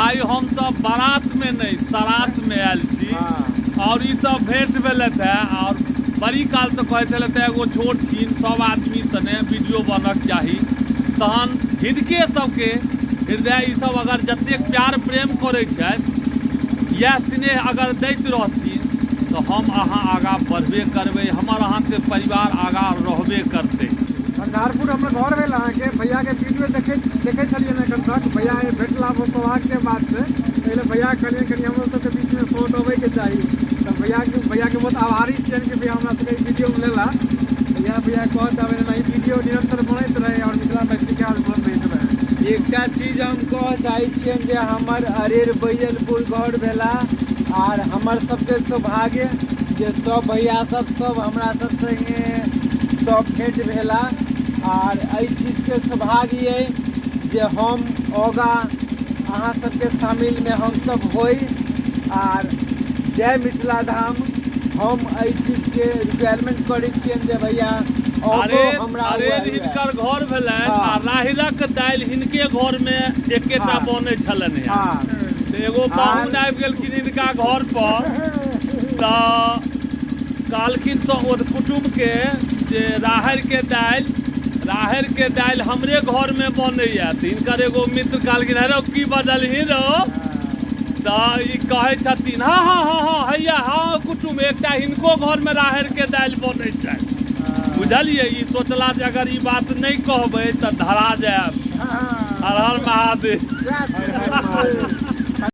आई हम सब बारात में नहीं सरात में आयल छी और ई सब भेंट भेले थे और बड़ी काल से कहते थे एगो छोट छीन सब आदमी सने वीडियो बनक चाही तहन हिनके सबके हृदय ई सब अगर जतेक प्यार प्रेम करे छथि या स्नेह अगर दैत रहथिन तो हम अहाँ आगाँ बढ़बे करबै हमर अहाँके परिवार आगाँ रहबे करतै। झंझारपुर हमर घर भेल अहाँके भैया के वीडियो देखे छलियै एखन तक भैया भेटला सौभाग्य के बात से पहले भैया कनिए कनिए हमरो सबके बीच में फोटो अबै के चाही तो भैया के बहुत आभारी छियनि कि भैया हमरा सबके वीडियो में लेला भैया कहत आबे ना वीडियो निरंतर बनैत रहे और मिथिला मैथिली के बनैत रहे। एकटा चीज हम कह चाहै छियनि जे हमर अरेर बैजलपुर घर भेला और हमर सबके सौभाग्य जे सब भैया सब हमरा सब संगे सब भेंट भेला और एहि चीज के सौभाग्य है जे हम आगा अहाँ सबके शामिल में हम सब होई और जय मिथिला धाम हम एहि चीज के रिक्वायरमेंट करै छियनि जे भैया हिनकर घर भेलनि आ राहिरक दालि हिनके घर में एकेटा बनै छलनि तो एगो पाहुन आबि गेलखिन हिनका घर पर तो कहलखिन कुटुम्ब के जे राहड़ के दालि हमरे घर में बनैया तो हिनकर एगो मित्र कहलखिन हेरो की बजलही रो तो ई कहै छथिन हाँ हाँ हाँ हाँ हैया हाँ कुटुम्ब एकटा हिनको घर में राहड़ के दालि बनै छै बुझलिए ई सोचला जे अगर ई बात नहीं कहबै तो धरा जायब। हर हर महादेव।